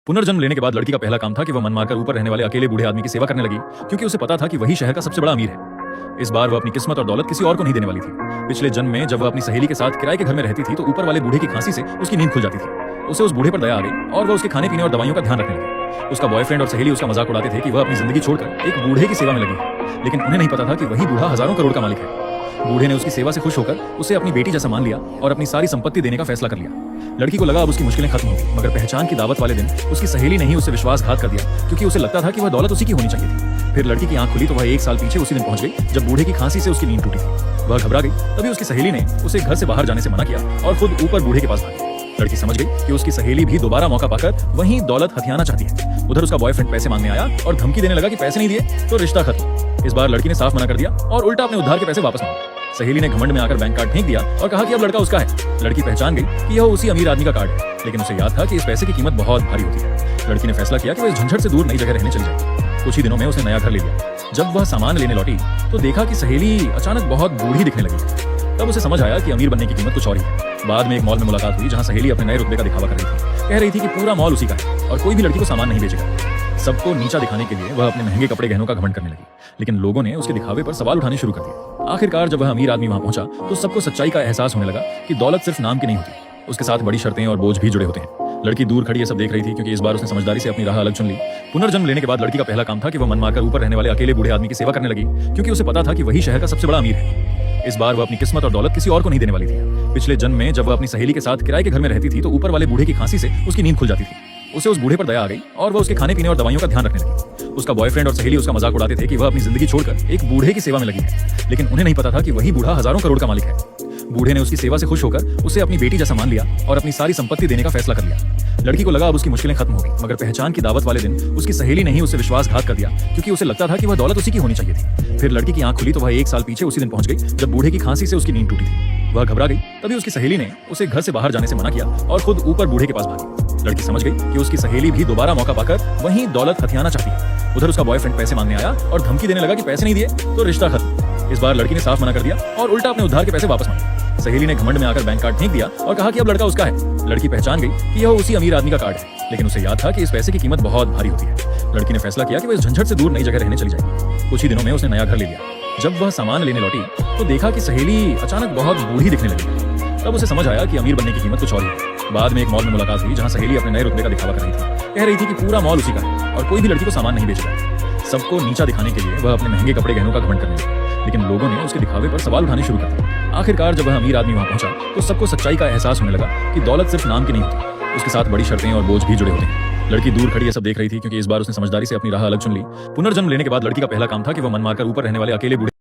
पुनर्जन्म लेने के बाद लड़की का पहला काम था कि वह मन मारकर ऊपर रहने वाले अकेले बूढ़े आदमी की सेवा करने लगी, क्योंकि उसे पता था कि वही शहर का सबसे बड़ा अमीर है। इस बार वह अपनी किस्मत और दौलत किसी और को नहीं देने वाली थी। पिछले जन्म में जब वह अपनी सहेली के साथ किराए के घर में रहती थी तो ऊपर वाले बूढ़े की खांसी से उसकी नींद खुल जाती थी। उसे उस बूढ़े पर दया आ गई और वह उसके खाने पीने और दवाइयों का ध्यान रखने लगी। उसका बॉयफ्रेंड और सहेली उसका मजाक उड़ाते थे कि वह अपनी जिंदगी छोड़कर एक बूढ़े की सेवा में लगी है, लेकिन उन्हें नहीं पता था कि वही बूढ़ा हजारों करोड़ का मालिक है। बूढ़े ने उसकी सेवा से खुश होकर उसे अपनी बेटी जैसा मान लिया और अपनी सारी संपत्ति देने का फैसला कर लिया। लड़की को लगा अब उसकी मुश्किलें खत्म होंगी, मगर पहचान की दावत वाले दिन उसकी सहेली ने ही उसे विश्वासघात कर दिया, क्योंकि उसे लगता था कि वह दौलत उसी की होनी चाहिए थी। फिर लड़की की आंख खुली तो वह 1 साल पीछे उसी दिन पहुंच गई जब बूढ़े की खांसी से उसकी नींद टूटी थी। वह घबरा गई, तभी उसकी सहेली ने उसे घर से बाहर जाने से मना किया और खुद ऊपर बूढ़े के पास भागी। लड़की समझ गई कि उसकी सहेली भी दोबारा मौका पाकर वहीं दौलत हथियाना चाहती है। उधर उसका बॉयफ्रेंड पैसे मांगने आया और धमकी देने लगा कि पैसे नहीं दिए तो रिश्ता खत्म। इस बार लड़की ने साफ मना कर दिया और उल्टा अपने उधार के पैसे वापस मांगे। सहेली ने घमंड में आकर बैंक कार्ड फेंक दिया और कहा कि अब लड़का उसका है। लड़की पहचान गई कि यह उसी अमीर आदमी का कार्ड है, लेकिन उसे याद था कि इस पैसे की कीमत बहुत भारी होती है। लड़की ने फैसला किया कि वह इस झंझट से दूर नई जगह रहने चली जाएगी। कुछ ही दिनों में उसने नया घर ले लिया। जब वह सामान लेने लौटी तो देखा कि सहेली अचानक बहुत बूढ़ी दिखने लगी। तब उसे समझ आया कि अमीर बनने की कीमत कुछ और ही है। बाद में एक मॉल में मुलाकात हुई जहां सहेली अपने नए रुतबे का दिखावा कर रही थी। कह रही थी कि पूरा मॉल उसी का है और कोई भी लड़की को सामान नहीं बेचेगा। सबको नीचा दिखाने के लिए वह अपने महंगे कपड़े गहनों का घमंड करने लगी, लेकिन लोगों ने उसके दिखावे पर सवाल उठाने शुरू कर दिए। आखिरकार जब वह अमीर आदमी वहां पहुंचा तो सबको सच्चाई का एहसास होने लगा कि दौलत सिर्फ नाम की नहीं होती, उसके साथ बड़ी शर्तें और बोझ भी जुड़े होते हैं। लड़की दूर खड़ी ये सब देख रही थी, क्योंकि इस बार उसने समझदारी से अपनी राह अलग चुन ली। पुनर्जन्म लेने के बाद लड़की का पहला काम था कि वह मन मारकर ऊपर रहने वाले अकेले बूढ़े आदमी की सेवा करने लगी, क्योंकि उसे पता था कि वही शहर का सबसे बड़ा अमीर है। इस बार वह अपनी किस्मत और दौलत किसी और को नहीं देने वाली थी। पिछले जन्म में जब वह अपनी सहेली के साथ किराए के घर में रहती थी तो ऊपर वाले बूढ़े की खांसी से उसकी नींद खुल जाती थी। उसे उस बूढ़े पर दया आ गई और वह उसके खाने पीने और दवाइयों का ध्यान रखने लगी। उसका बॉयफ्रेंड और सहेली उसका मजाक उड़ाते थे कि वह अपनी जिंदगी छोड़कर एक बूढ़े की सेवा में लगी है, लेकिन उन्हें नहीं पता था कि वही बूढ़ा हजारों करोड़ का मालिक है। बूढ़े ने उसकी सेवा से खुश होकर उसे अपनी बेटी जैसा मान लिया और अपनी सारी संपत्ति देने का फैसला कर लिया। लड़की को लगा अब उसकी मुश्किलें खत्म होंगी, मगर पहचान की दावत वाले दिन उसकी सहेली ने ही उसे विश्वासघात कर दिया, क्योंकि उसे लगता था कि वह दौलत उसी की होनी चाहिए थी। फिर लड़की की आंख खुली तो वह 1 साल पीछे उसी दिन पहुंच गई जब बूढ़े की खांसी से उसकी नींद टूटी थी। वह घबरा गई, तभी उसकी सहेली ने उसे घर से बाहर जाने से मना किया और खुद ऊपर बूढ़े के पास भागी। लड़की समझ गई कि उसकी सहेली भी दोबारा मौका पाकर वहीं दौलत हथियाना चाहती है। उधर उसका बॉयफ्रेंड पैसे मांगने आया और धमकी देने लगा कि पैसे नहीं दिए तो रिश्ता खत्म। इस बार लड़की ने साफ मना कर दिया और उल्टा अपने उधार के पैसे वापस मांगे। सहेली ने घमंड में आकर बैंक कार्ड फेंक दिया और कहा कि अब लड़का उसका है। लड़की पहचान गई कि यह उसी अमीर आदमी का कार्ड है, लेकिन उसे याद था कि इस पैसे की कीमत बहुत भारी होती है। लड़की ने फैसला किया कि वह इस झंझट से दूर नई जगह रहने चली जाएगी। कुछ ही दिनों में उसने नया घर ले लिया। जब वह सामान लेने लौटी तो देखा कि सहेली अचानक बहुत बूढ़ी दिखने लगी। तब उसे समझ आया कि अमीर बनने की कीमत कुछ और ही है। बाद में एक मॉल में मुलाकात हुई जहां सहेली अपने नए रुतबे का दिखावा कर रही थी। कह रही थी कि पूरा मॉल उसी का है और कोई भी लड़की को सामान नहीं बेचेगा। सबको नीचा दिखाने के लिए वह अपने महंगे कपड़े गहनों का घमंड करने लगी, लेकिन लोगों ने उसके दिखावे पर सवाल उठाने शुरू कर दिए। आखिरकार जब वह अमीर आदमी वहां पहुंचा तो सबको सच्चाई का एहसास होने लगा कि दौलत सिर्फ नाम की नहीं होती, उसके साथ बड़ी शर्तें और बोझ भी जुड़े होते हैं। लड़की दूर खड़ी ये सब देख रही थी, क्योंकि इस बार उसने समझदारी से अपनी राह अलग चुन ली। पुनर्जन्म लेने के बाद लड़की का पहला काम था कि वह मन मारकर ऊपर रहने वाले अकेले बूढ़े